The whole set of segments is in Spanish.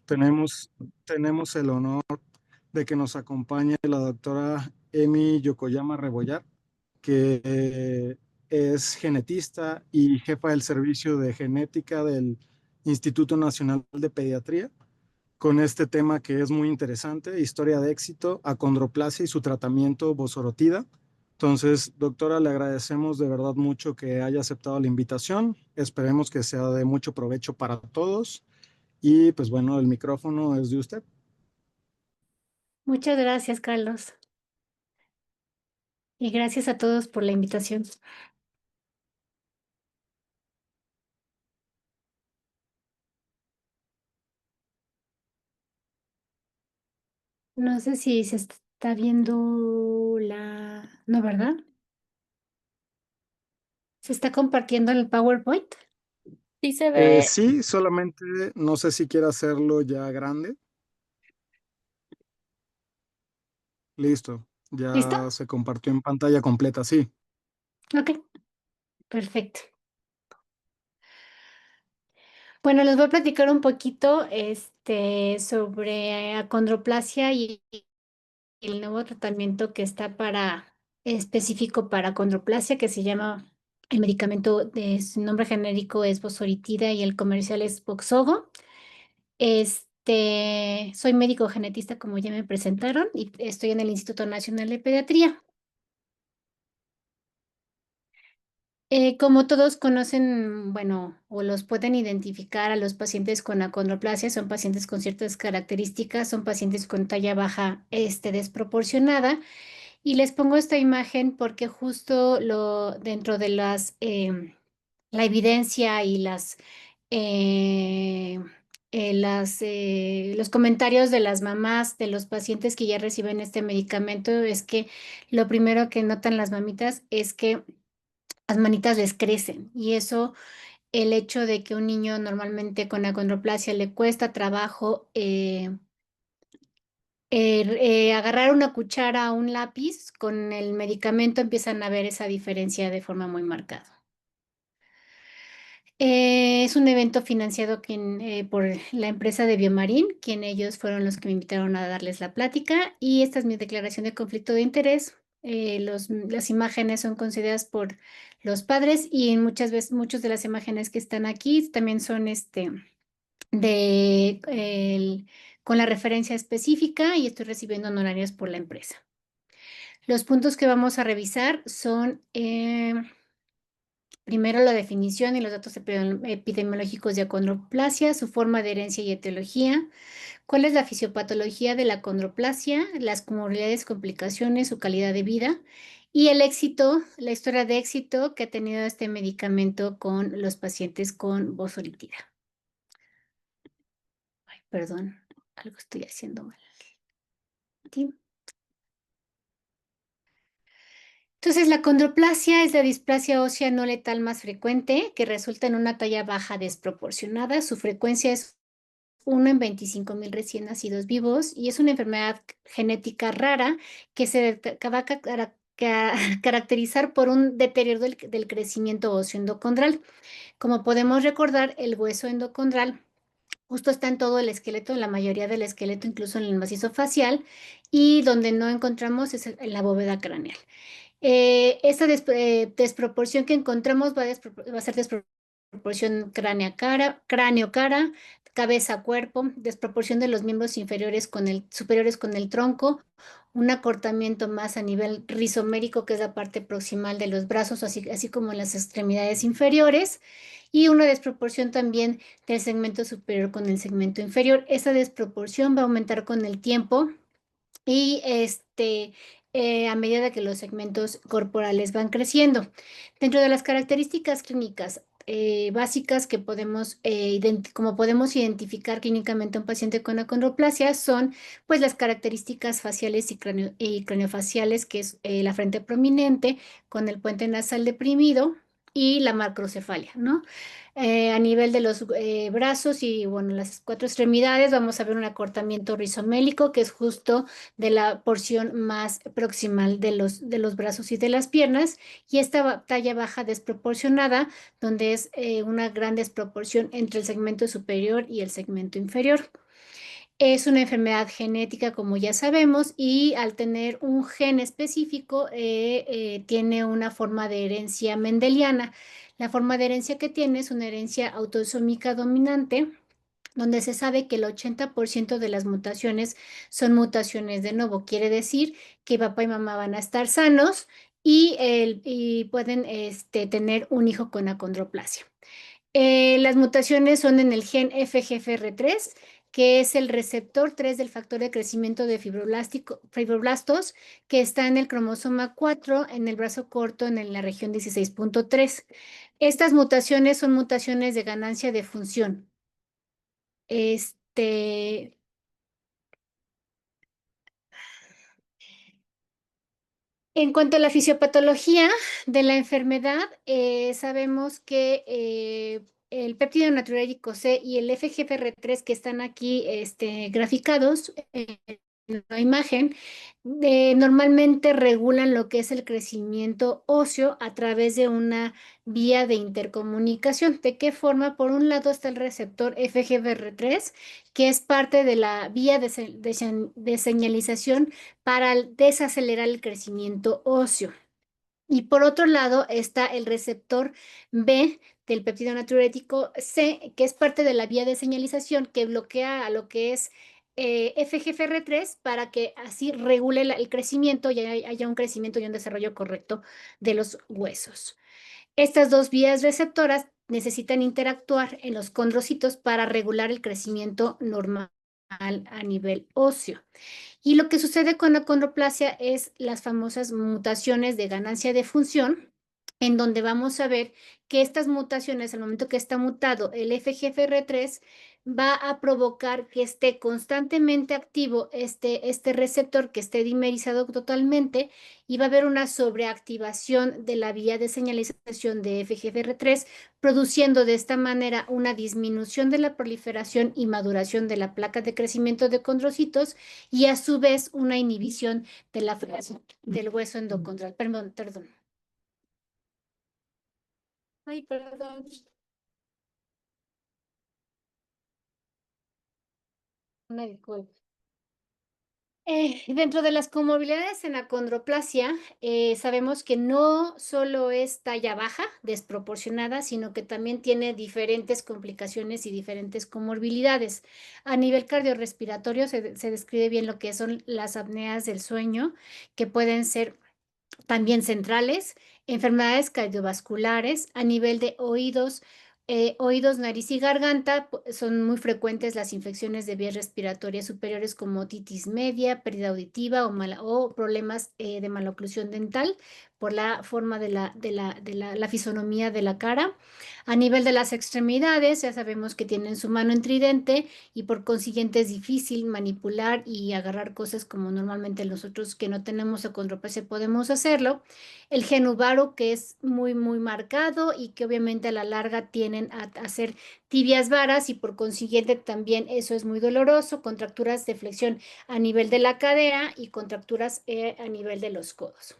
Tenemos, tenemos el honor de que nos acompañe la doctora Emi Yokoyama Rebollar, que es genetista y jefa del servicio de genética del Instituto Nacional de Pediatría, con este tema que es muy interesante, historia de éxito, acondroplasia y su tratamiento vosorotida. Entonces, doctora, le agradecemos de verdad mucho que haya aceptado la invitación. Esperemos que sea de mucho provecho para todos. Y pues bueno, el micrófono es de usted. Muchas gracias, Carlos, y gracias a todos por la invitación. No sé si se está viendo la... No, ¿verdad? ¿Se está compartiendo el PowerPoint? Sí se ve. Sí, solamente no sé si quiere hacerlo ya grande. Listo, ¿Listo? ya se compartió en pantalla completa, sí. Ok, perfecto. Bueno, les voy a platicar un poquito sobre acondroplasia y el nuevo tratamiento que está específico para acondroplasia, que se llama, el medicamento de su nombre genérico es Vosoritida y el comercial es Voxzogo. Soy médico genetista, como ya me presentaron, y estoy en el Instituto Nacional de Pediatría. Como todos conocen, bueno, o los pueden identificar a los pacientes con acondroplasia, son pacientes con ciertas características, son pacientes con talla baja, desproporcionada. Y les pongo esta imagen porque justo dentro de la evidencia y eh, los comentarios de las mamás de los pacientes que ya reciben este medicamento es que lo primero que notan las mamitas es que las manitas les crecen y eso, el hecho de que un niño normalmente con acondroplasia le cuesta trabajo agarrar una cuchara o un lápiz, con el medicamento empiezan a ver esa diferencia de forma muy marcada. Es un evento financiado por la empresa de Biomarín, quien ellos fueron los que me invitaron a darles la plática, y esta es mi declaración de conflicto de interés. Las imágenes son consideradas por los padres y muchas de las imágenes que están aquí también son de, el- con la referencia específica y estoy recibiendo honorarios por la empresa. Los puntos que vamos a revisar son primero la definición y los datos epidemiológicos de acondroplasia, su forma de herencia y etiología, cuál es la fisiopatología de la acondroplasia, las comorbilidades, complicaciones, su calidad de vida y el éxito, la historia de éxito que ha tenido este medicamento con los pacientes con vosoritida. Ay, perdón, algo estoy haciendo mal. ¿Sí? Entonces, la condroplasia es la displasia ósea no letal más frecuente que resulta en una talla baja desproporcionada. Su frecuencia es 1 en 25,000 recién nacidos vivos y es una enfermedad genética rara que va a caracterizar por un deterioro del crecimiento óseo endocondral. Como podemos recordar, el hueso endocondral justo está en todo el esqueleto, en la mayoría del esqueleto, incluso en el macizo facial, y donde no encontramos es en la bóveda craneal. Esta desproporción que encontramos va a ser desproporción cráneo-cara, cabeza-cuerpo, desproporción de los miembros superiores con el tronco, un acortamiento más a nivel rizomérico, que es la parte proximal de los brazos, así como en las extremidades inferiores, y una desproporción también del segmento superior con el segmento inferior. Esa desproporción va a aumentar con el tiempo y a medida que los segmentos corporales van creciendo. Dentro de las características clínicas básicas que como podemos identificar clínicamente a un paciente con acondroplasia son pues las características faciales y craniofaciales, que es la frente prominente con el puente nasal deprimido, y la macrocefalia, ¿no? A nivel de los brazos y, bueno, las 4 extremidades, vamos a ver un acortamiento rizomélico, que es justo de la porción más proximal de los brazos y de las piernas, y esta talla baja desproporcionada, donde es una gran desproporción entre el segmento superior y el segmento inferior. Es una enfermedad genética, como ya sabemos, y al tener un gen específico, tiene una forma de herencia mendeliana. La forma de herencia que tiene es una herencia autosómica dominante, donde se sabe que el 80% de las mutaciones son mutaciones de novo. Quiere decir que papá y mamá van a estar sanos y pueden tener un hijo con acondroplasia. Las mutaciones son en el gen FGFR3, que es el receptor 3 del factor de crecimiento de fibroblastos, que está en el cromosoma 4, en el brazo corto, en la región 16.3. Estas mutaciones son mutaciones de ganancia de función. En cuanto a la fisiopatología de la enfermedad, sabemos que el péptido natriurético C y el FGFR3, que están aquí graficados en la imagen, normalmente regulan lo que es el crecimiento óseo a través de una vía de intercomunicación. ¿De qué forma? Por un lado está el receptor FGFR3, que es parte de la vía de señalización para desacelerar el crecimiento óseo. Y por otro lado está el receptor B del péptido natriurético C, que es parte de la vía de señalización que bloquea a lo que es FGFR3, para que así regule el crecimiento y haya un crecimiento y un desarrollo correcto de los huesos. Estas dos vías receptoras necesitan interactuar en los condrocitos para regular el crecimiento normal a nivel óseo. Y lo que sucede con la acondroplasia es las famosas mutaciones de ganancia de función, en donde vamos a ver que estas mutaciones, al momento que está mutado el FGFR3, va a provocar que esté constantemente activo este receptor, que esté dimerizado totalmente, y va a haber una sobreactivación de la vía de señalización de FGFR3, produciendo de esta manera una disminución de la proliferación y maduración de la placa de crecimiento de condrocitos, y a su vez una inhibición de la del hueso endocondral. Perdón, perdón. Ay, perdón. Una disculpa. Dentro de las comorbilidades en acondroplasia, sabemos que no solo es talla baja, desproporcionada, sino que también tiene diferentes complicaciones y diferentes comorbilidades. A nivel cardiorrespiratorio se describe bien lo que son las apneas del sueño, que pueden ser también centrales, enfermedades cardiovasculares. A nivel de oídos, nariz y garganta, son muy frecuentes las infecciones de vías respiratorias superiores, como otitis media, pérdida auditiva o problemas de maloclusión dental por la forma de la fisonomía de la cara. A nivel de las extremidades, ya sabemos que tienen su mano en tridente y por consiguiente es difícil manipular y agarrar cosas como normalmente nosotros, que no tenemos acondroplasia, podemos hacerlo. El genubaro, que es muy, muy marcado y que obviamente a la larga tienen a hacer tibias varas, y por consiguiente también eso es muy doloroso. Contracturas de flexión a nivel de la cadera y contracturas a nivel de los codos.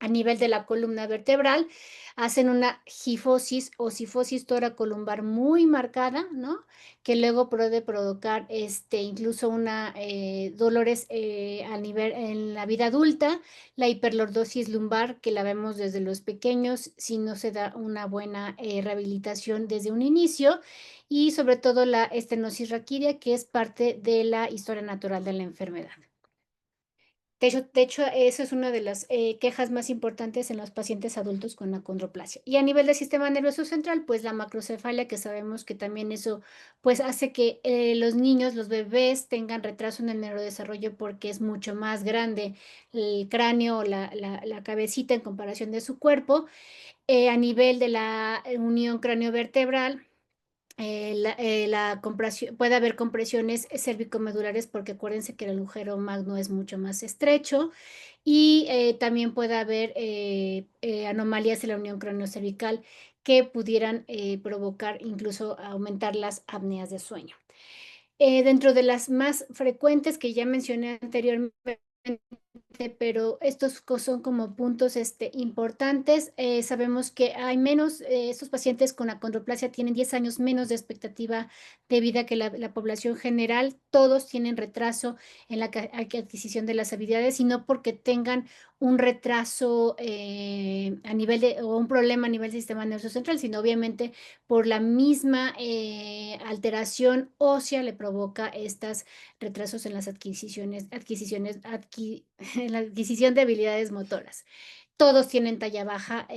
A nivel de la columna vertebral, hacen una gifosis o cifosis toracolumbar muy marcada, ¿no? Que luego puede provocar incluso dolores a nivel en la vida adulta. La hiperlordosis lumbar, que la vemos desde los pequeños si no se da una buena rehabilitación desde un inicio. Y sobre todo la estenosis raquídea, que es parte de la historia natural de la enfermedad. De hecho, eso es una de las quejas más importantes en los pacientes adultos con acondroplasia. Y a nivel del sistema nervioso central, pues la macrocefalia, que sabemos que también eso pues hace que los niños, los bebés, tengan retraso en el neurodesarrollo, porque es mucho más grande el cráneo o la cabecita en comparación de su cuerpo. A nivel de la unión cráneo-vertebral, puede haber compresiones cervicomedulares porque acuérdense que el agujero magno es mucho más estrecho y también puede haber anomalías en la unión craneocervical que pudieran provocar incluso aumentar las apneas de sueño. Dentro de las más frecuentes que ya mencioné anteriormente, pero estos son como puntos importantes. Sabemos que hay menos, estos pacientes con acondroplasia tienen 10 años menos de expectativa de vida que la población general. Todos tienen retraso en la adquisición de las habilidades y no porque tengan un retraso a nivel o un problema a nivel del sistema nervioso central, sino obviamente por la misma alteración ósea le provoca estos retrasos en las en la adquisición de habilidades motoras. Todos tienen talla baja,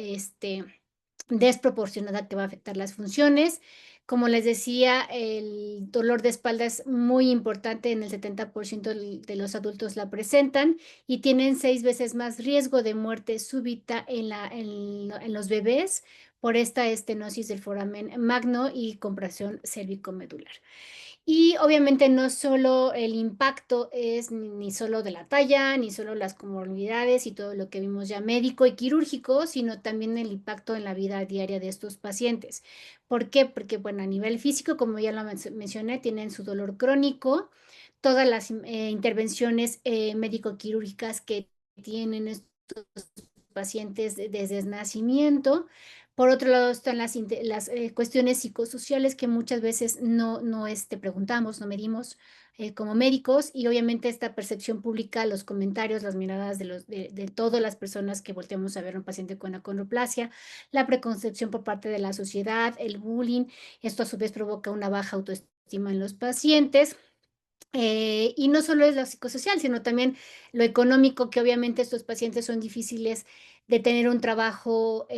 desproporcionada que va a afectar las funciones. Como les decía, el dolor de espalda es muy importante, en el 70% de los adultos la presentan y tienen 6 veces más riesgo de muerte súbita en los bebés por esta estenosis del foramen magno y compresión cervicomedular. Y obviamente no solo el impacto es ni solo de la talla, ni solo las comorbilidades y todo lo que vimos ya médico y quirúrgico, sino también el impacto en la vida diaria de estos pacientes. ¿Por qué? Porque, bueno, a nivel físico, como ya lo mencioné, tienen su dolor crónico, todas las intervenciones médico-quirúrgicas que tienen estos pacientes desde el nacimiento. Por otro lado están las cuestiones psicosociales que muchas veces no preguntamos, no medimos como médicos, y obviamente esta percepción pública, los comentarios, las miradas de todas las personas que volteamos a ver a un paciente con acondroplasia, la preconcepción por parte de la sociedad, el bullying, esto a su vez provoca una baja autoestima en los pacientes. Y no solo es lo psicosocial, sino también lo económico, que obviamente estos pacientes son difíciles de tener un trabajo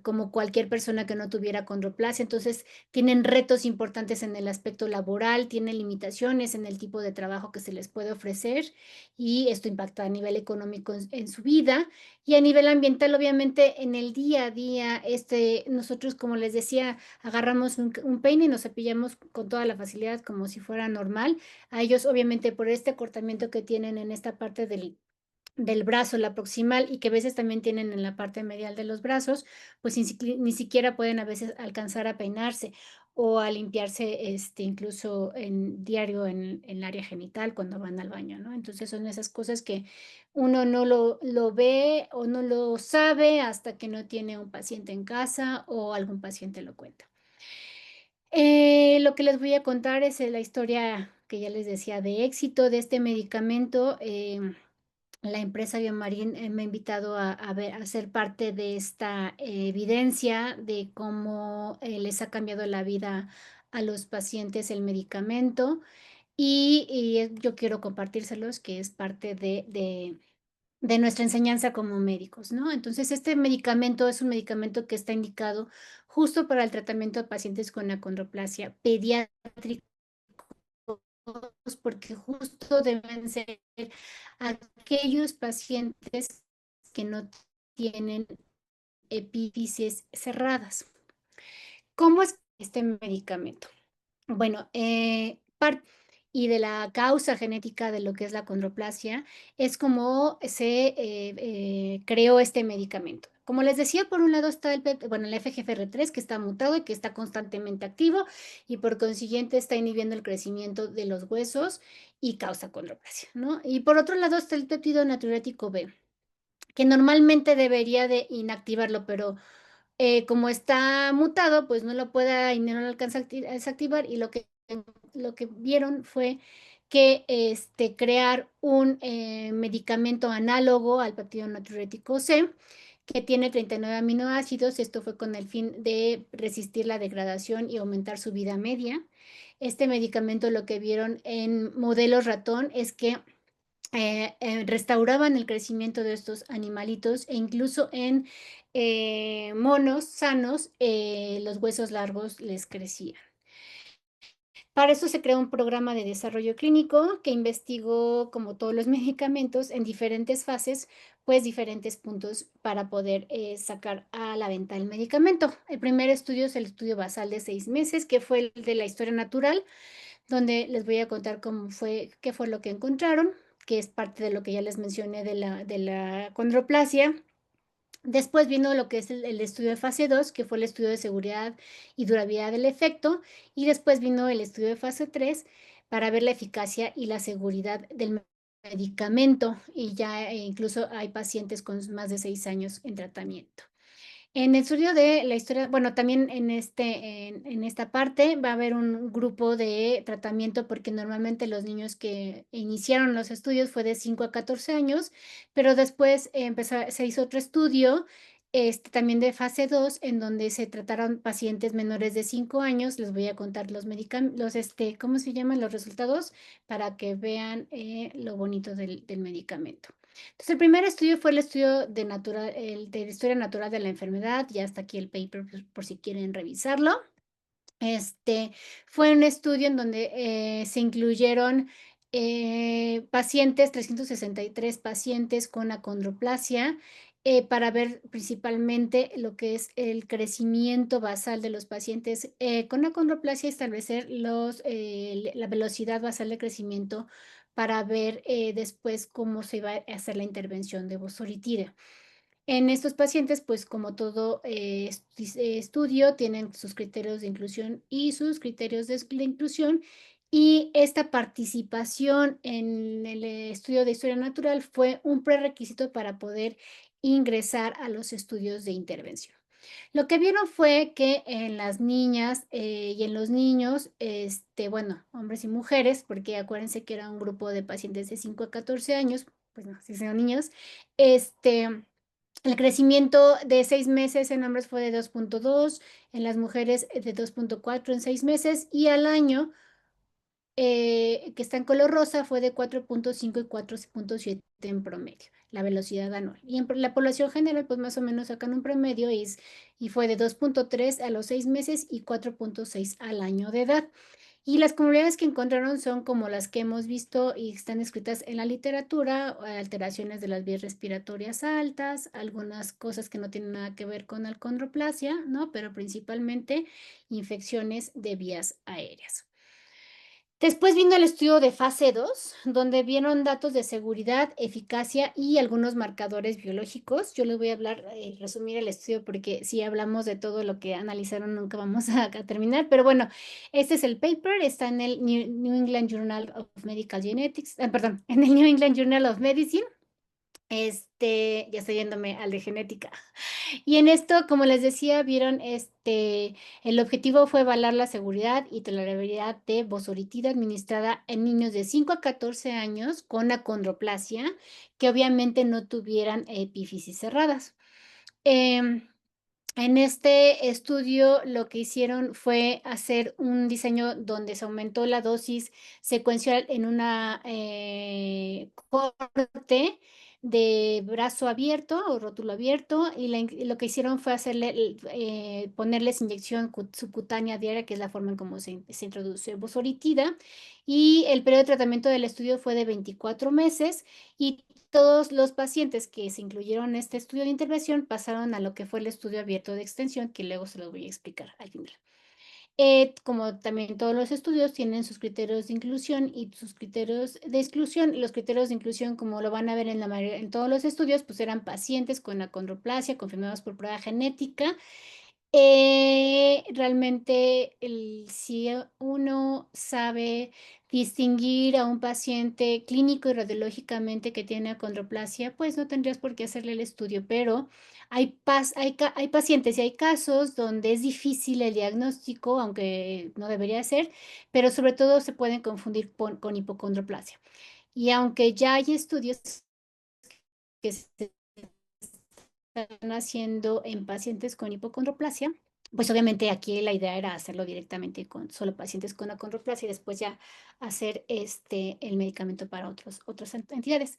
como cualquier persona que no tuviera acondroplasia. Entonces, tienen retos importantes en el aspecto laboral, tienen limitaciones en el tipo de trabajo que se les puede ofrecer y esto impacta a nivel económico en su vida. Y a nivel ambiental, obviamente, en el día a día, nosotros, como les decía, agarramos un peine y nos cepillamos con toda la facilidad como si fuera normal. A ellos, obviamente, por este acortamiento que tienen en esta parte del brazo, la proximal, y que a veces también tienen en la parte medial de los brazos, pues ni siquiera pueden a veces alcanzar a peinarse o a limpiarse incluso en diario en el área genital cuando van al baño, ¿no? Entonces son esas cosas que uno no lo ve o no lo sabe hasta que no tiene un paciente en casa o algún paciente lo cuenta. Lo que les voy a contar es la historia que ya les decía de éxito de este medicamento. La empresa Biomarin me ha invitado a ser parte de esta evidencia de cómo les ha cambiado la vida a los pacientes el medicamento y yo quiero compartírselos, que es parte de nuestra enseñanza como médicos, ¿no? Entonces, este medicamento es un medicamento que está indicado justo para el tratamiento de pacientes con acondroplasia pediátrica, porque justo deben ser aquellos pacientes que no tienen epífisis cerradas. ¿Cómo es este medicamento? Bueno, y de la causa genética de lo que es la acondroplasia, es como se creó este medicamento. Como les decía, por un lado está el FGFR3, que está mutado y que está constantemente activo y por consiguiente está inhibiendo el crecimiento de los huesos y causa acondroplasia, ¿no? Y por otro lado está el péptido natriurético B, que normalmente debería de inactivarlo, pero como está mutado, pues no lo puede y no lo alcanza a desactivar, y lo que vieron fue que crear un medicamento análogo al péptido natriurético C, que tiene 39 aminoácidos. Esto fue con el fin de resistir la degradación y aumentar su vida media. Este medicamento, lo que vieron en modelos ratón es que restauraban el crecimiento de estos animalitos e incluso en monos sanos los huesos largos les crecían. Para eso se creó un programa de desarrollo clínico que investigó, como todos los medicamentos, en diferentes fases, pues diferentes puntos para poder sacar a la venta el medicamento. El primer estudio es el estudio basal de 6 meses, que fue el de la historia natural, donde les voy a contar cómo fue, qué fue lo que encontraron, que es parte de lo que ya les mencioné de la condroplasia. Después vino lo que es el estudio de fase 2, que fue el estudio de seguridad y durabilidad del efecto, y después vino el estudio de fase 3 para ver la eficacia y la seguridad del medicamento, y ya incluso hay pacientes con más de 6 años en tratamiento. En el estudio de la historia, bueno, también en esta parte va a haber un grupo de tratamiento porque normalmente los niños que iniciaron los estudios fue de 5 a 14 años, pero después se hizo otro estudio, también de fase 2 en donde se trataron pacientes menores de 5 años. Les voy a contar los medicamentos, ¿cómo se llaman los resultados? Para que vean lo bonito del medicamento. Entonces, el primer estudio fue el estudio de la historia natural de la enfermedad. Ya está aquí el paper pues, por si quieren revisarlo. Fue un estudio en donde se incluyeron pacientes, 363 pacientes con acondroplasia, para ver principalmente lo que es el crecimiento basal de los pacientes con acondroplasia y establecer la velocidad basal de crecimiento para ver después cómo se va a hacer la intervención de bosolitina. En estos pacientes, pues como todo estudio, tienen sus criterios de inclusión y sus criterios de inclusión, y esta participación en el estudio de historia natural fue un prerequisito para poder ingresar a los estudios de intervención. Lo que vieron fue que en las niñas y en los niños, bueno, hombres y mujeres, porque acuérdense que era un grupo de pacientes de 5 a 14 años, pues no, si son niños, el crecimiento de 6 meses en hombres fue de 2.2, en las mujeres de 2.4 en 6 meses, y al año, que está en color rosa, fue de 4.5 y 4.7 en promedio, la velocidad anual. Y en la población general, pues más o menos sacan un promedio y fue de 2.3 a los 6 meses y 4.6 al año de edad. Y las comunidades que encontraron son como las que hemos visto y están escritas en la literatura: alteraciones de las vías respiratorias altas, algunas cosas que no tienen nada que ver con acondroplasia, ¿no? Pero principalmente infecciones de vías aéreas. Después vino el estudio de fase 2, donde vieron datos de seguridad, eficacia y algunos marcadores biológicos. Yo les voy a hablar, resumir el estudio, porque si hablamos de todo lo que analizaron nunca vamos a terminar. Pero bueno, este es el paper, está en el New England Journal of Medical Genetics, perdón, en el New England Journal of Medicine. Ya estoy yéndome al de genética. Y en esto, como les decía, vieron el objetivo fue evaluar la seguridad y tolerabilidad de bosolitina administrada en niños de 5 a 14 años con acondroplasia, que obviamente no tuvieran epífisis cerradas. En este estudio lo que hicieron fue hacer un diseño donde se aumentó la dosis secuencial en una corte de brazo abierto o rótulo abierto, y lo que hicieron fue ponerles inyección subcutánea diaria, que es la forma en cómo se introduce bosolitina, y el periodo de tratamiento del estudio fue de 24 meses, y todos los pacientes que se incluyeron en este estudio de intervención pasaron a lo que fue el estudio abierto de extensión, que luego se los voy a explicar al final. Como también todos los estudios tienen sus criterios de inclusión y sus criterios de exclusión. Los criterios de inclusión, como lo van a ver en todos los estudios, pues eran pacientes con acondroplasia confirmados por prueba genética. Realmente, si uno sabe distinguir a un paciente clínico y radiológicamente que tiene acondroplasia, pues no tendrías por qué hacerle el estudio, pero hay pacientes y hay casos donde es difícil el diagnóstico, aunque no debería ser, pero sobre todo se pueden confundir con hipocondroplasia. Y aunque ya hay estudios que se están haciendo en pacientes con hipocondroplasia, pues obviamente aquí la idea era hacerlo directamente con solo pacientes con acondroplasia y después ya hacer el medicamento para otras entidades.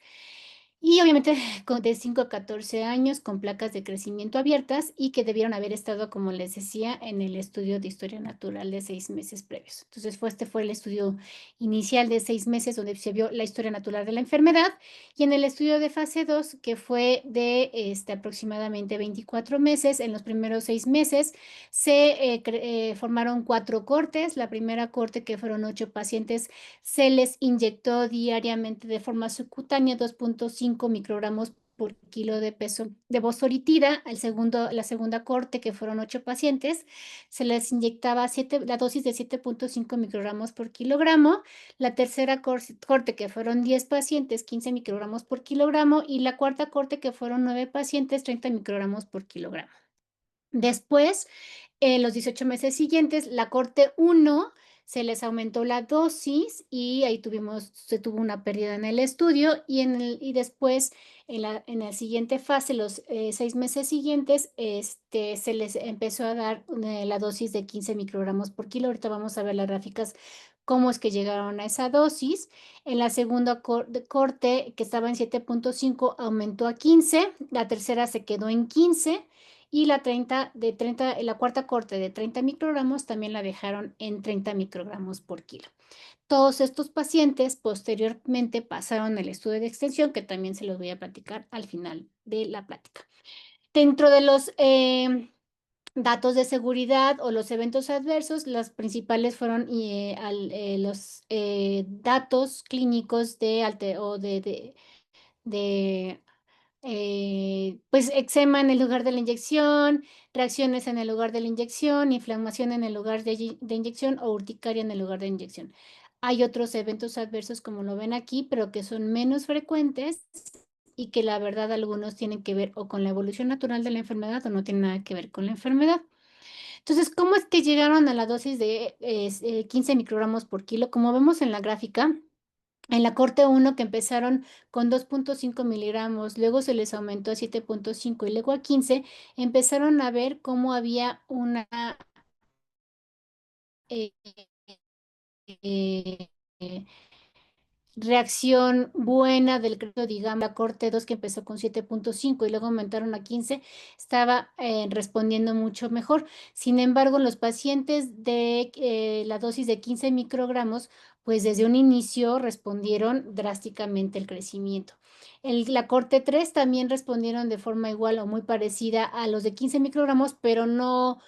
Y obviamente de 5 a 14 años con placas de crecimiento abiertas y que debieron haber estado, como les decía, en el estudio de historia natural de 6 meses previos. Entonces este fue el estudio inicial de 6 meses donde se vio la historia natural de la enfermedad, y en el estudio de fase 2, que fue de aproximadamente 24 meses, en los primeros 6 meses se formaron 4 cortes. La primera corte, que fueron 8 pacientes, se les inyectó diariamente de forma subcutánea 2.5 microgramos por kilo de peso de bosforitida. La segunda corte, que fueron 8 pacientes, se les inyectaba la dosis de 7.5 microgramos por kilogramo. La tercera corte, que fueron 10 pacientes, 15 microgramos por kilogramo. Y la cuarta corte, que fueron 9 pacientes, 30 microgramos por kilogramo. Después, en los 18 meses siguientes, la corte 1 se les aumentó la dosis y ahí se tuvo una pérdida en el estudio, y después en la siguiente fase, los 6 meses siguientes, se les empezó a dar la dosis de 15 microgramos por kilo. Ahorita vamos a ver las gráficas cómo es que llegaron a esa dosis. En la segunda corte, que estaba en 7.5, aumentó a 15, la tercera se quedó en 15, y la cuarta corte de 30 microgramos también la dejaron en 30 microgramos por kilo. Todos estos pacientes posteriormente pasaron el estudio de extensión, que también se los voy a platicar al final de la plática. Dentro de los datos de seguridad o los eventos adversos, las principales fueron los datos clínicos pues eczema en el lugar de la inyección, reacciones en el lugar de la inyección, inflamación en el lugar de inyección o urticaria en el lugar de inyección. Hay otros eventos adversos, como lo ven aquí, pero que son menos frecuentes y que la verdad algunos tienen que ver o con la evolución natural de la enfermedad o no tienen nada que ver con la enfermedad. Entonces, ¿cómo es que llegaron a la dosis de 15 microgramos por kilo? Como vemos en la gráfica, en la corte 1, que empezaron con 2.5 miligramos, luego se les aumentó a 7.5 y luego a 15, empezaron a ver cómo había una eh, eh, reacción buena del crédito, digamos. La corte 2, que empezó con 7.5 y luego aumentaron a 15, estaba respondiendo mucho mejor. Sin embargo, los pacientes de la dosis de 15 microgramos, pues desde un inicio respondieron drásticamente el crecimiento. La corte 3 también respondieron de forma igual o muy parecida a los de 15 microgramos, pero no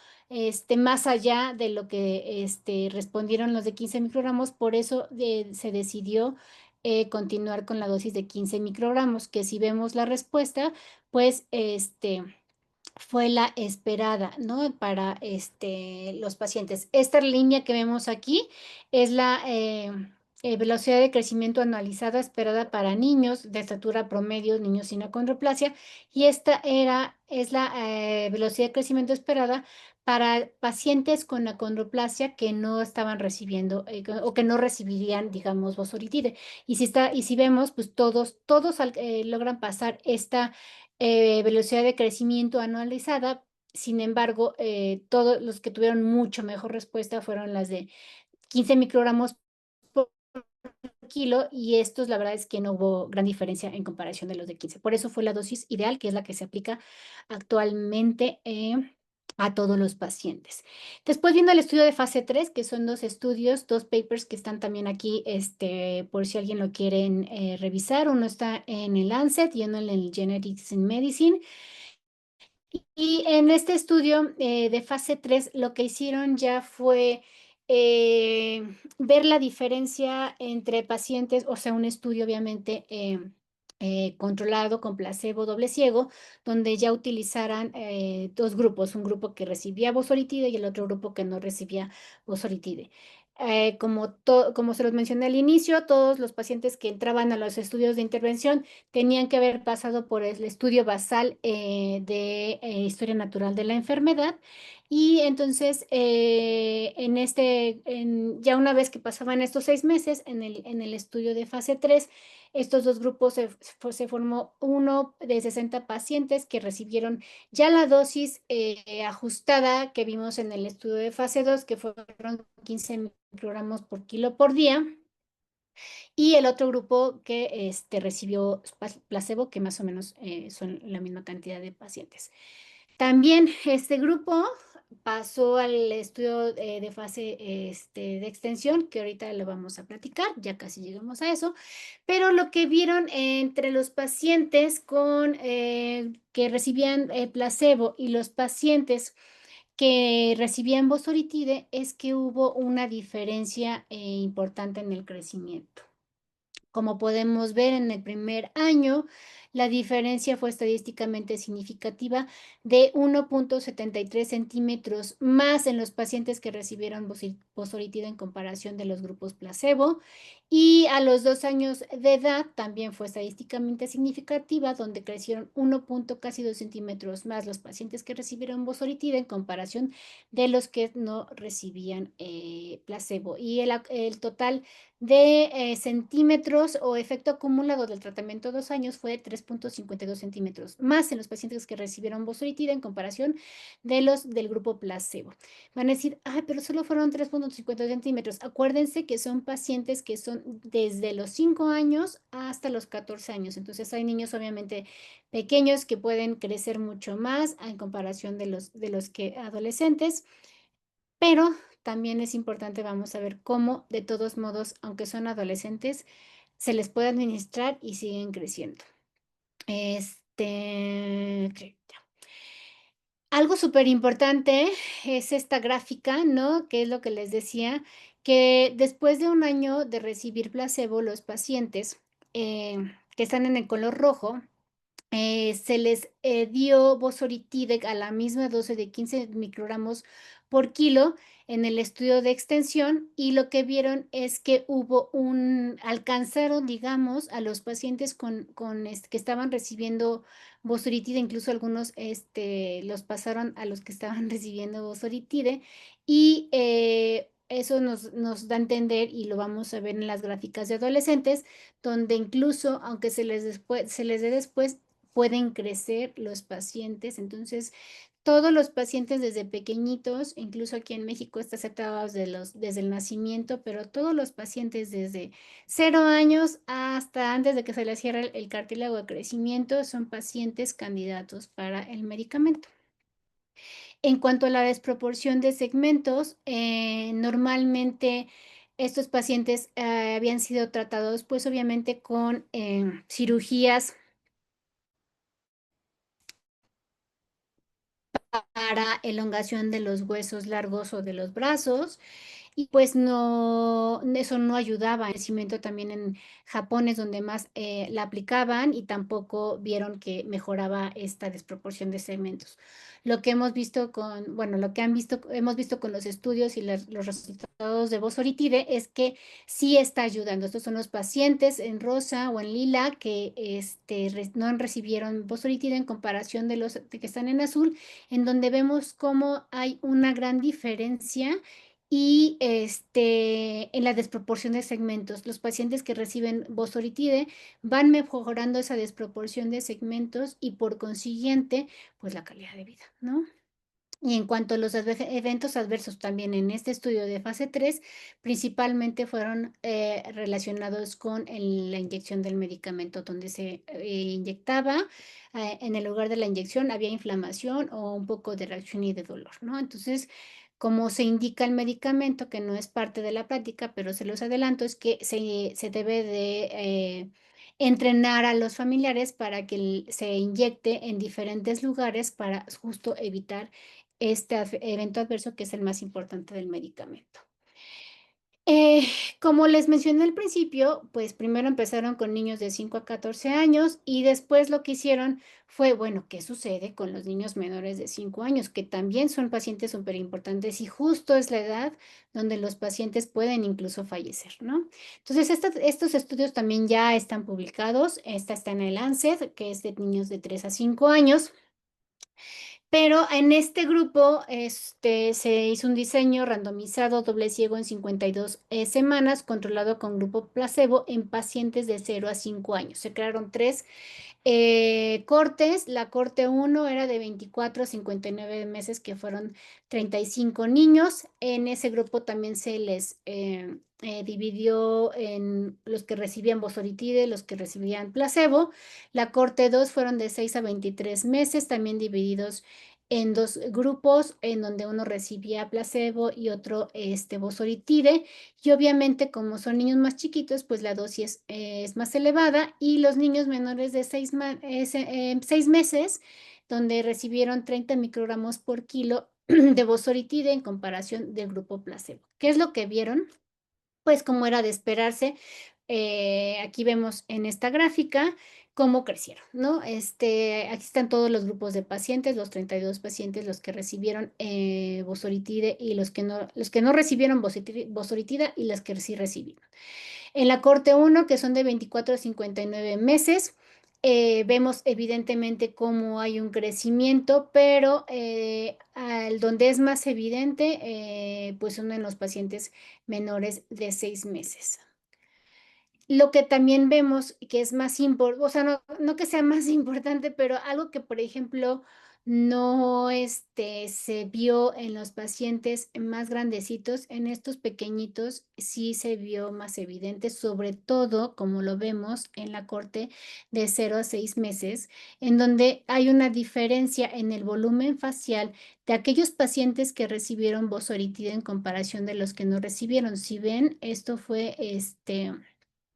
más allá de lo que respondieron los de 15 microgramos. Por eso se decidió continuar con la dosis de 15 microgramos, que si vemos la respuesta, pues fue la esperada, ¿no? Para los pacientes. Esta línea que vemos aquí es la velocidad de crecimiento anualizada esperada para niños de estatura promedio, niños sin acondroplasia, y esta es la velocidad de crecimiento esperada para pacientes con acondroplasia que no estaban recibiendo o que no recibirían, digamos, vosoritide. Y si vemos, pues todos logran pasar esta velocidad de crecimiento anualizada. Sin embargo, todos los que tuvieron mucho mejor respuesta fueron las de 15 microgramos por kilo, y estos, la verdad es que no hubo gran diferencia en comparación de los de 15. Por eso fue la dosis ideal, que es la que se aplica actualmente a todos los pacientes. Después, viendo el estudio de fase 3, que son 2 estudios, 2 papers que están también aquí, por si alguien lo quieren revisar. Uno está en el Lancet y uno en el Genetics in Medicine. Y en este estudio de fase 3, lo que hicieron ya fue ver la diferencia entre pacientes, o sea, un estudio obviamente controlado con placebo doble ciego, donde ya utilizaran 2 grupos, un grupo que recibía vosoritide y el otro grupo que no recibía vosoritide. Como se los mencioné al inicio, todos los pacientes que entraban a los estudios de intervención tenían que haber pasado por el estudio basal de historia natural de la enfermedad. Y entonces, ya una vez que pasaban estos 6 meses en el estudio de fase 3, estos 2 grupos se formó uno de 60 pacientes que recibieron ya la dosis ajustada que vimos en el estudio de fase 2, que fueron 15 microgramos por kilo por día. Y el otro grupo que recibió placebo, que más o menos son la misma cantidad de pacientes. También este grupo pasó al estudio de fase de extensión, que ahorita lo vamos a platicar, ya casi llegamos a eso, pero lo que vieron entre los pacientes que recibían placebo y los pacientes que recibían bosoritide es que hubo una diferencia importante en el crecimiento. Como podemos ver en el primer año, la diferencia fue estadísticamente significativa de 1.73 centímetros más en los pacientes que recibieron bosoritida en comparación de los grupos placebo. Y a los 2 años de edad también fue estadísticamente significativa, donde crecieron casi 2 centímetros más los pacientes que recibieron bosoritida en comparación de los que no recibían placebo. Y el total de centímetros o efecto acumulado del tratamiento 2 años fue 3.52 centímetros, más en los pacientes que recibieron bosuritida en comparación de los del grupo placebo. Van a decir, ay, pero solo fueron 3.50 centímetros. Acuérdense que son pacientes que son desde los 5 años hasta los 14 años. Entonces hay niños obviamente pequeños que pueden crecer mucho más en comparación de los que adolescentes, pero también es importante, vamos a ver cómo, de todos modos, aunque son adolescentes, se les puede administrar y siguen creciendo. Algo súper importante es esta gráfica, ¿no? Que es lo que les decía, que después de 1 año de recibir placebo, los pacientes que están en el color rojo, se les dio bosoritide a la misma dosis de 15 microgramos por kilo en el estudio de extensión, y lo que vieron es que alcanzaron, digamos, a los pacientes que estaban recibiendo bosoritide, incluso algunos los pasaron a los que estaban recibiendo bosoritide, y eso nos da a entender, y lo vamos a ver en las gráficas de adolescentes, donde incluso, aunque se les dé después, pueden crecer los pacientes. Entonces, todos los pacientes desde pequeñitos, incluso aquí en México está aceptado desde el nacimiento, pero todos los pacientes desde 0 años hasta antes de que se les cierre el cartílago de crecimiento son pacientes candidatos para el medicamento. En cuanto a la desproporción de segmentos, normalmente estos pacientes habían sido tratados, pues obviamente con cirugías para elongación de los huesos largos o de los brazos, y pues no, eso no ayudaba. El crecimiento también en Japón es donde más la aplicaban, y tampoco vieron que mejoraba esta desproporción de segmentos. Lo que hemos visto hemos visto con los estudios y los resultados de bosoritide es que sí está ayudando. Estos son los pacientes en rosa o en lila que no recibieron bosoritide en comparación de los que están en azul, en donde vemos cómo hay una gran diferencia. Y en la desproporción de segmentos, los pacientes que reciben bosoritide van mejorando esa desproporción de segmentos, y por consiguiente, pues la calidad de vida, ¿no? Y en cuanto a los eventos adversos, también en este estudio de fase 3, principalmente fueron relacionados con la inyección del medicamento, donde se inyectaba. En el lugar de la inyección había inflamación o un poco de reacción y de dolor, ¿no? Entonces, como se indica el medicamento, que no es parte de la práctica, pero se los adelanto, es que se debe de entrenar a los familiares para que se inyecte en diferentes lugares para justo evitar este evento adverso, que es el más importante del medicamento. Como les mencioné al principio, pues primero empezaron con niños de 5 a 14 años, y después lo que hicieron fue, bueno, ¿qué sucede con los niños menores de 5 años? Que también son pacientes súper importantes, y justo es la edad donde los pacientes pueden incluso fallecer, ¿no? Entonces, estos estudios también ya están publicados. Esta está en el Lancet, que es de niños de 3 a 5 años. Pero en este grupo se hizo un diseño randomizado doble ciego en 52 semanas, controlado con grupo placebo en pacientes de 0 a 5 años. Se crearon 3 cortes. La corte 1 era de 24 a 59 meses, que fueron 35 niños. En ese grupo también se les dividió en los que recibían Vosoritide, los que recibían placebo. La corte 2 fueron de 6 a 23 meses, también divididos en dos grupos, en donde uno recibía placebo y otro Vosoritide. Y obviamente, como son niños más chiquitos, pues la dosis es más elevada. Y los niños menores de 6 meses, donde recibieron 30 microgramos por kilo de Vosoritide en comparación del grupo placebo. ¿Qué es lo que vieron? Pues como era de esperarse, aquí vemos en esta gráfica cómo crecieron, ¿no? Aquí están todos los grupos de pacientes, los 32 pacientes, los que recibieron Vosoritide y los que no recibieron Vosoritida y los que sí recibieron. En la corte 1, que son de 24 a 59 meses, vemos evidentemente cómo hay un crecimiento, pero donde es más evidente, pues son en los pacientes menores de 6 meses. Lo que también vemos que es más importante, o sea, no que sea más importante, pero algo que, por ejemplo, no se vio en los pacientes más grandecitos, en estos pequeñitos sí se vio más evidente, sobre todo como lo vemos en la corte de 0 a 6 meses, en donde hay una diferencia en el volumen facial de aquellos pacientes que recibieron Vosoritide en comparación de los que no recibieron. Si ven, esto fue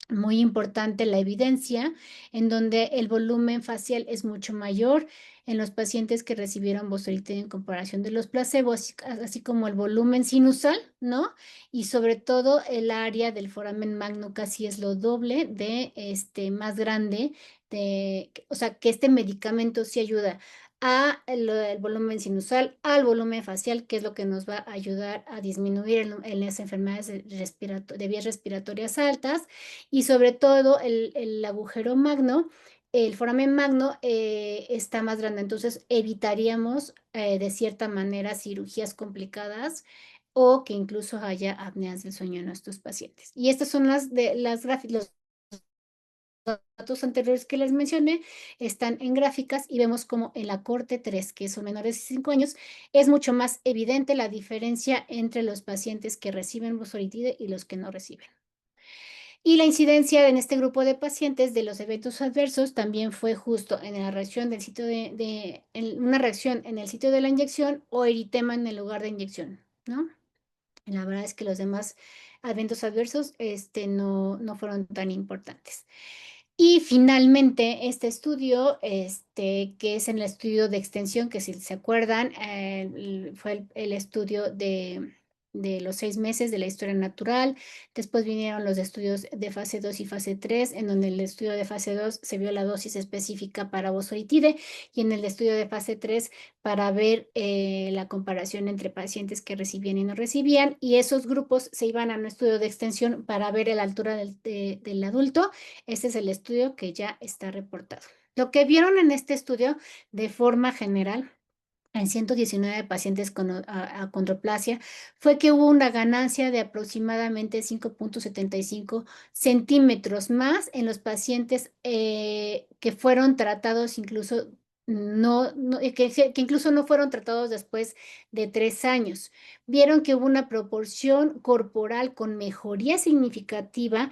muy importante la evidencia, en donde el volumen facial es mucho mayor en los pacientes que recibieron Vosoritide en comparación de los placebos, así como el volumen sinusal, ¿no? Y sobre todo el área del foramen magno casi es lo doble de más grande, o sea, que este medicamento sí ayuda a el volumen sinusal, al volumen facial, que es lo que nos va a ayudar a disminuir en las enfermedades de vías respiratorias altas, y sobre todo el agujero magno, el foramen magno está más grande, entonces evitaríamos de cierta manera cirugías complicadas o que incluso haya apneas del sueño en nuestros pacientes. Y estas son las gráficas, los datos anteriores que les mencioné están en gráficas y vemos como en la corte 3, que son menores de 5 años, es mucho más evidente la diferencia entre los pacientes que reciben Vosoritide y los que no reciben. Y la incidencia en este grupo de pacientes de los eventos adversos también fue justo en la reacción del sitio una reacción en el sitio de la inyección o eritema en el lugar de inyección, ¿no? La verdad es que los demás eventos adversos no fueron tan importantes. Y finalmente, este estudio, que es en el estudio de extensión, que si se acuerdan, fue el estudio de los 6 meses de la historia natural. Después vinieron los estudios de fase 2 y fase 3, en donde el estudio de fase 2 se vio la dosis específica para Vosoritide y en el estudio de fase 3 para ver la comparación entre pacientes que recibían y no recibían. Y esos grupos se iban a un estudio de extensión para ver la altura del adulto. Este es el estudio que ya está reportado. Lo que vieron en este estudio de forma general en 119 pacientes con acondroplasia fue que hubo una ganancia de aproximadamente 5.75 centímetros más en los pacientes que fueron tratados incluso que incluso no fueron tratados después de 3 años. Vieron que hubo una proporción corporal con mejoría significativa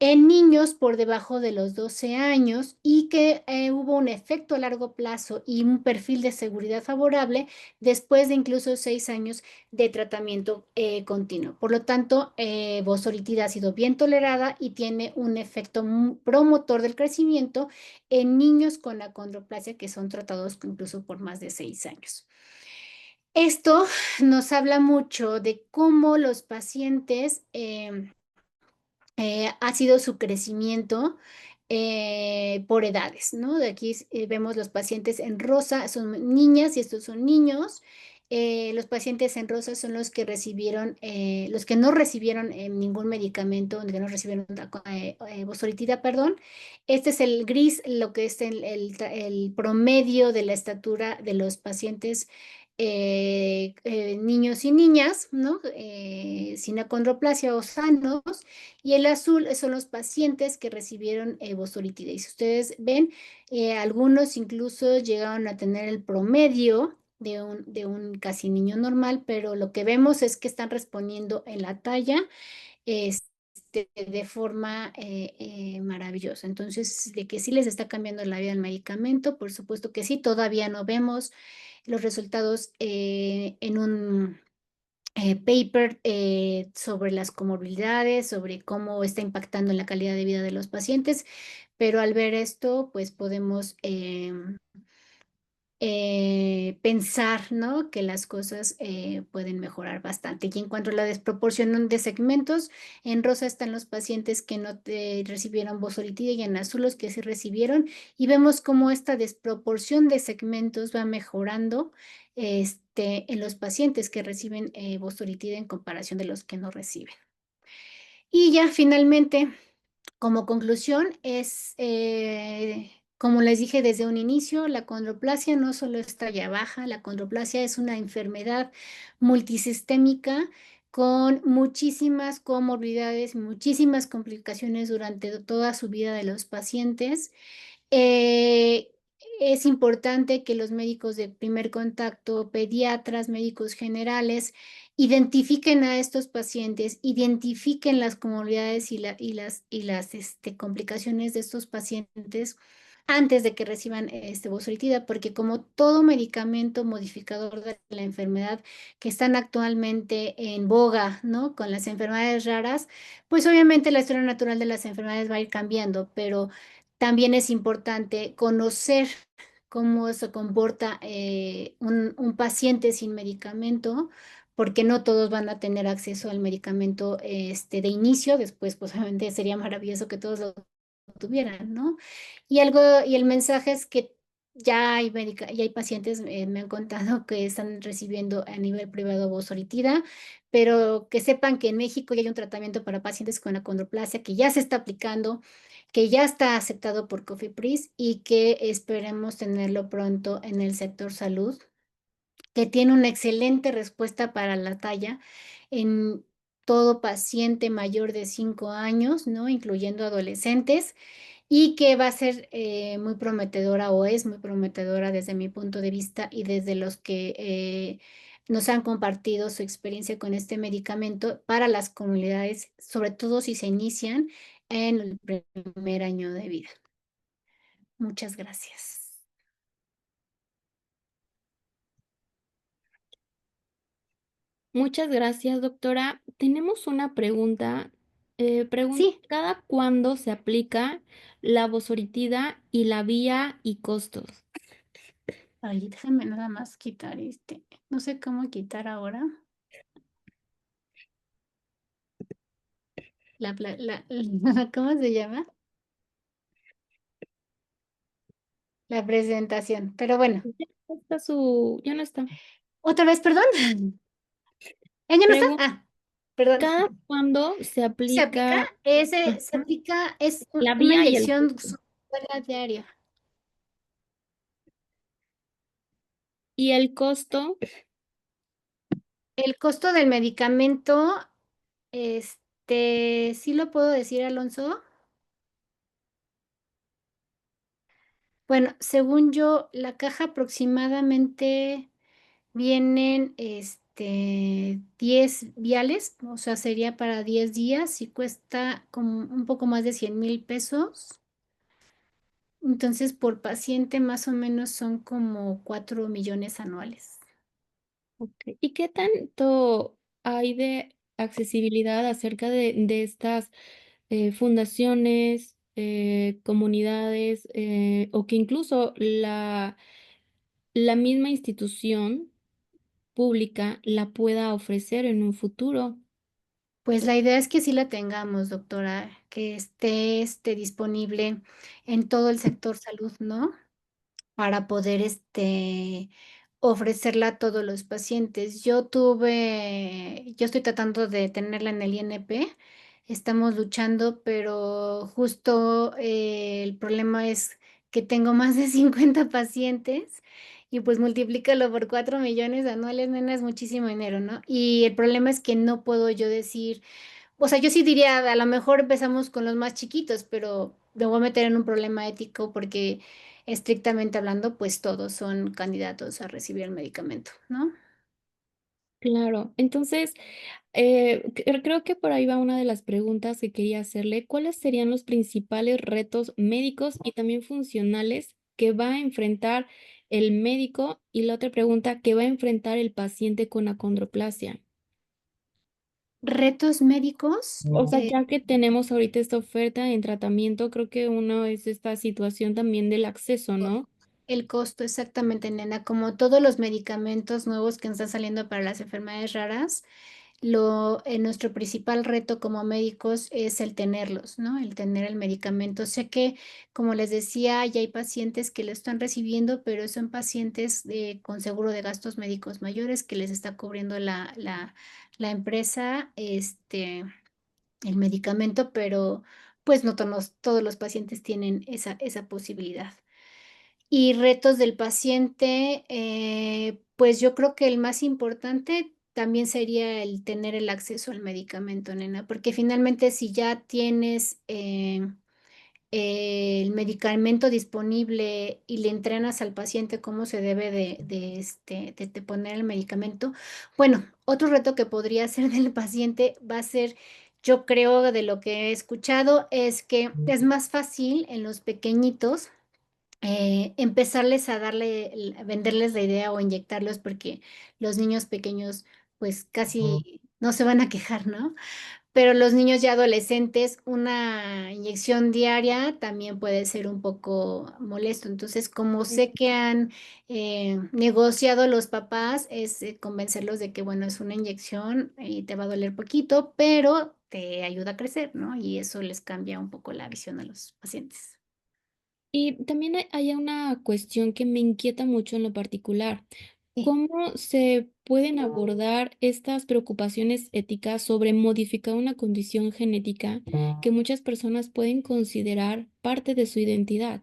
en niños por debajo de los 12 años y que hubo un efecto a largo plazo y un perfil de seguridad favorable después de incluso 6 años de tratamiento continuo. Por lo tanto, Vosoritide ha sido bien tolerada y tiene un efecto promotor del crecimiento en niños con acondroplasia que son tratados incluso por más de 6 años. Esto nos habla mucho de cómo los pacientes ha sido su crecimiento por edades, ¿no? De aquí vemos los pacientes en rosa, son niñas y estos son niños. Los pacientes en rosa son los que recibieron, los que no recibieron ningún medicamento, que no recibieron Vosoritida, perdón. Este es el gris, lo que es el promedio de la estatura de los pacientes niños y niñas, ¿no? Sin acondroplasia o sanos, y el azul son los pacientes que recibieron Vosoritide. Y si ustedes ven, algunos incluso llegaron a tener el promedio de un casi niño normal, pero lo que vemos es que están respondiendo en la talla de forma maravillosa. Entonces, de que sí les está cambiando la vida el medicamento, por supuesto que sí, todavía no vemos los resultados en un paper sobre las comorbilidades, sobre cómo está impactando en la calidad de vida de los pacientes, pero al ver esto, pues podemos pensar, ¿no? Que las cosas pueden mejorar bastante. Y en cuanto a la desproporción de segmentos, en rosa están los pacientes que no recibieron bosolitina y en azul los que sí recibieron. Y vemos cómo esta desproporción de segmentos va mejorando en los pacientes que reciben bosolitina en comparación de los que no reciben. Y ya finalmente. Como conclusión, como les dije desde un inicio, la condroplasia no solo es talla baja, la condroplasia es una enfermedad multisistémica con muchísimas comorbilidades, muchísimas complicaciones durante toda su vida de los pacientes. Eh, es importante que los médicos de primer contacto, pediatras, médicos generales, identifiquen a estos pacientes, identifiquen las comorbilidades y las complicaciones de estos pacientes antes de que reciban bosolitina, porque como todo medicamento modificador de la enfermedad que están actualmente en boga, ¿no? Con las enfermedades raras, pues obviamente la historia natural de las enfermedades va a ir cambiando, pero también es importante conocer cómo se comporta un paciente sin medicamento, porque no todos van a tener acceso al medicamento de inicio. Después, pues obviamente sería maravilloso que todos lo tuvieran, ¿no? Y el mensaje es que ya hay pacientes, me han contado que están recibiendo a nivel privado Vosoritida, pero que sepan que en México ya hay un tratamiento para pacientes con acondroplasia que ya se está aplicando, que ya está aceptado por COFEPRIS y que esperemos tenerlo pronto en el sector salud, que tiene una excelente respuesta para la talla en todo paciente mayor de 5 años, ¿no? Incluyendo adolescentes, y que va a ser muy prometedora o es muy prometedora desde mi punto de vista y desde los que nos han compartido su experiencia con este medicamento para las comunidades, sobre todo si se inician en el primer año de vida. Muchas gracias. Muchas gracias, doctora. Tenemos una pregunta. Sí, ¿Cada cuándo se aplica la bosoritida y la vía y costos? ay, déjame nada más quitar no sé cómo quitar ahora ¿cómo se llama? La presentación, pero bueno, Ya no está. otra vez, perdón. ¿Ella no está? Pregunta, Ah, perdón. ¿cada cuándo se Se aplica, aplica se ajá, aplica, es la una vía y el inyección costo? subcutánea diaria. ¿Y el costo? El costo del medicamento, ¿sí lo puedo decir, Alonso? Bueno, según yo, la caja aproximadamente vienen, 10 viales, o sea, sería para 10 días y cuesta como un poco más de 100,000 pesos. Entonces, por paciente más o menos son como 4 millones anuales. Ok. ¿Y qué tanto hay de accesibilidad acerca de estas fundaciones, comunidades, o que incluso la misma institución pública la pueda ofrecer en un futuro? Pues la idea es que sí la tengamos, doctora, que esté, disponible en todo el sector salud, ¿no? Para poder ofrecerla a todos los pacientes. Yo estoy tratando de tenerla en el INP, estamos luchando, pero justo el problema es que tengo más de 50 pacientes y pues multiplícalo por 4 millones anuales, nena, es muchísimo dinero, ¿no? Y el problema es que no puedo yo decir, o sea, yo sí diría, a lo mejor empezamos con los más chiquitos, pero me voy a meter en un problema ético porque estrictamente hablando, pues todos son candidatos a recibir el medicamento, ¿no? Claro. Entonces, creo que por ahí va una de las preguntas que quería hacerle. ¿Cuáles serían los principales retos médicos y también funcionales que va a enfrentar el médico? Y la otra pregunta, ¿que va a enfrentar el paciente con acondroplasia? Retos médicos, O sea, ya que tenemos ahorita esta oferta en tratamiento, creo que uno es esta situación también del acceso, ¿no? el costo, exactamente, nena, como todos los medicamentos nuevos que están saliendo para las enfermedades raras, nuestro principal reto como médicos es el tenerlos, ¿no? El tener el medicamento. Sé que, como les decía, ya hay pacientes que lo están recibiendo, pero son pacientes con seguro de gastos médicos mayores que les está cubriendo la empresa, el medicamento, pero pues no todos los pacientes tienen esa posibilidad. Y retos del paciente, pues yo creo que el más importante también sería el tener el acceso al medicamento, nena, porque finalmente si ya tienes el medicamento disponible y le entrenas al paciente cómo se debe de poner el medicamento, bueno, otro reto que podría ser del paciente va a ser, yo creo, de lo que he escuchado, es que es más fácil en los pequeñitos empezarles a venderles la idea o inyectarlos porque los niños pequeños pues casi no se van a quejar, ¿no? Pero los niños y adolescentes, una inyección diaria también puede ser un poco molesto. Entonces, como sé que han negociado los papás, es convencerlos de que, bueno, es una inyección y te va a doler poquito, pero te ayuda a crecer, ¿no? Y eso les cambia un poco la visión a los pacientes. Y también hay una cuestión que me inquieta mucho en lo particular. Sí. ¿Cómo se pueden abordar estas preocupaciones éticas sobre modificar una condición genética que muchas personas pueden considerar parte de su identidad?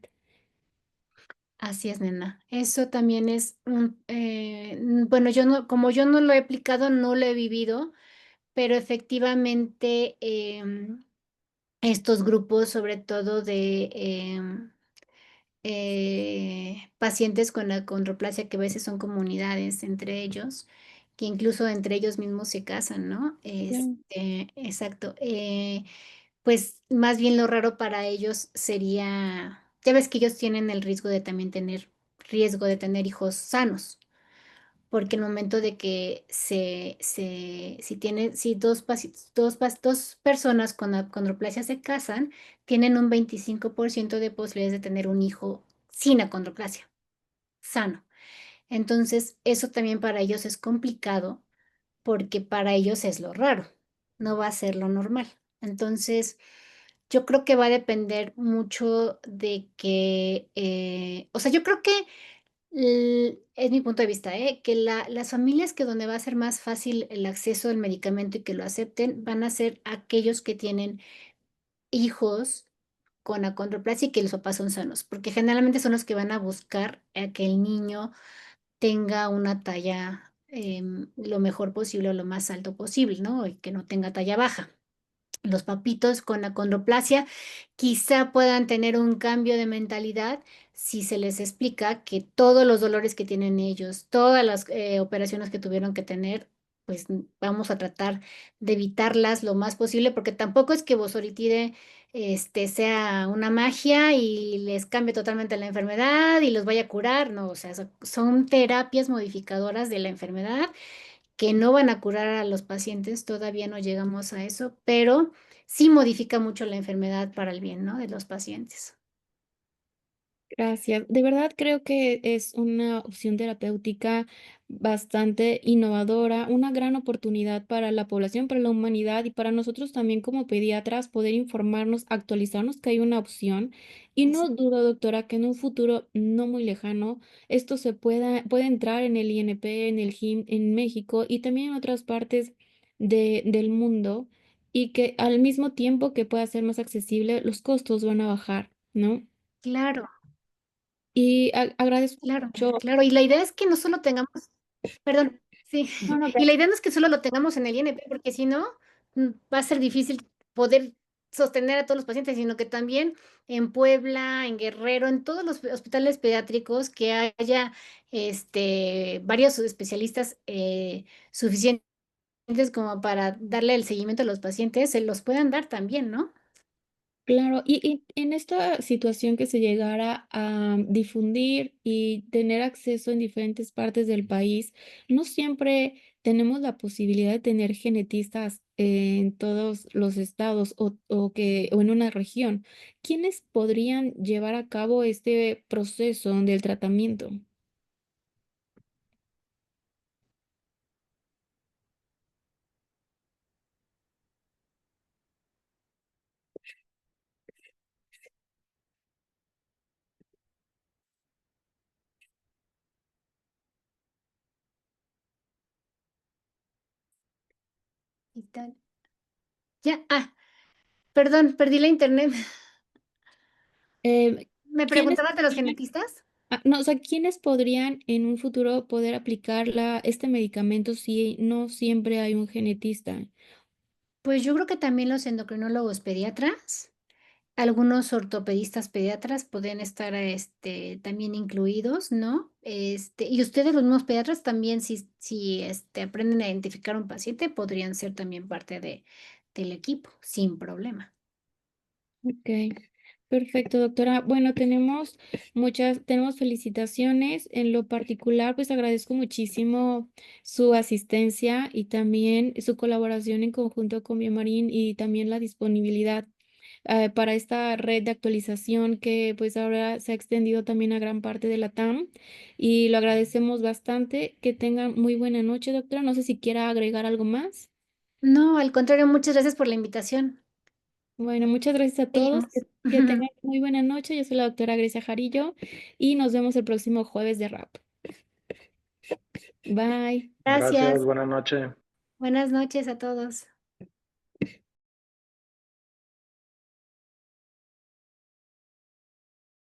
Así es, nena. Eso también es bueno, yo no, como yo no lo he aplicado, no lo he vivido, pero efectivamente estos grupos, sobre todo de pacientes con achondroplasia, que a veces son comunidades entre ellos, que incluso entre ellos mismos se casan, ¿no? Claro. Exacto. Pues más bien lo raro para ellos sería, ya ves que ellos tienen el riesgo de también tener riesgo de tener hijos sanos, porque el momento de que si dos personas con acondroplasia se casan, tienen un 25% de posibilidades de tener un hijo sin acondroplasia, sano. Entonces, eso también para ellos es complicado, porque para ellos es lo raro, no va a ser lo normal. Entonces, yo creo que va a depender mucho de que, o sea, yo creo que es mi punto de vista, que las familias que donde va a ser más fácil el acceso al medicamento y que lo acepten van a ser aquellos que tienen hijos con acondroplasia y que los papás son sanos, porque generalmente son los que van a buscar a que el niño tenga una talla lo mejor posible o lo más alto posible, ¿no? Y que no tenga talla baja. Los papitos con acondroplasia quizá puedan tener un cambio de mentalidad si se les explica que todos los dolores que tienen ellos, todas las operaciones que tuvieron que tener, pues vamos a tratar de evitarlas lo más posible, porque tampoco es que Bosoritide sea una magia y les cambie totalmente la enfermedad y los vaya a curar, no, o sea, son terapias modificadoras de la enfermedad que no van a curar a los pacientes, todavía no llegamos a eso, pero sí modifica mucho la enfermedad para el bien, ¿no? De los pacientes. Gracias. De verdad creo que es una opción terapéutica bastante innovadora, una gran oportunidad para la población, para la humanidad y para nosotros también como pediatras poder informarnos, actualizarnos que hay una opción. Y Así. no dudo, doctora, que en un futuro no muy lejano esto puede entrar en el INP, en el GIM, en México y también en otras partes del mundo y que al mismo tiempo que pueda ser más accesible, los costos van a bajar, ¿no? Claro, Y agradezco claro, mucho. claro. Y la idea es que no solo tengamos, perdón, sí, No, no, y la idea no es que solo lo tengamos en el INP, porque si no, va a ser difícil poder sostener a todos los pacientes, sino que también en Puebla, en Guerrero, en todos los hospitales pediátricos que haya varios especialistas suficientes como para darle el seguimiento a los pacientes, se los puedan dar también, ¿no? Claro, y en esta situación que se llegara a difundir y tener acceso en diferentes partes del país, no siempre tenemos la posibilidad de tener genetistas en todos los estados o en una región. ¿Quiénes podrían llevar a cabo este proceso del tratamiento? Y tal. Ya, perdón, perdí la internet. Eh, ¿Me ¿quiénes preguntabas de los podrían genetistas? no, o sea, ¿quiénes podrían en un futuro poder aplicar este medicamento si no siempre hay un genetista? Pues yo creo que también los endocrinólogos pediatras, algunos ortopedistas pediatras pueden estar, también incluidos, ¿no? Y ustedes, los mismos pediatras, también si aprenden a identificar un paciente, podrían ser también parte del equipo, sin problema. Ok, perfecto, doctora. Bueno, tenemos felicitaciones. En lo particular, pues agradezco muchísimo su asistencia y también su colaboración en conjunto con Biomarín y también la disponibilidad para esta red de actualización que pues ahora se ha extendido también a gran parte de la TAM y lo agradecemos bastante. Que tengan muy buena noche, doctora. No sé si quiera agregar algo más. No, al contrario, muchas gracias por la invitación. Bueno, muchas gracias a todos. Seguimos. Que tengan muy buena noche. Yo soy la doctora Grecia Jarillo y nos vemos el próximo jueves de RAP. Bye. Gracias, Gracias. buenas noches. Buenas noches a todos.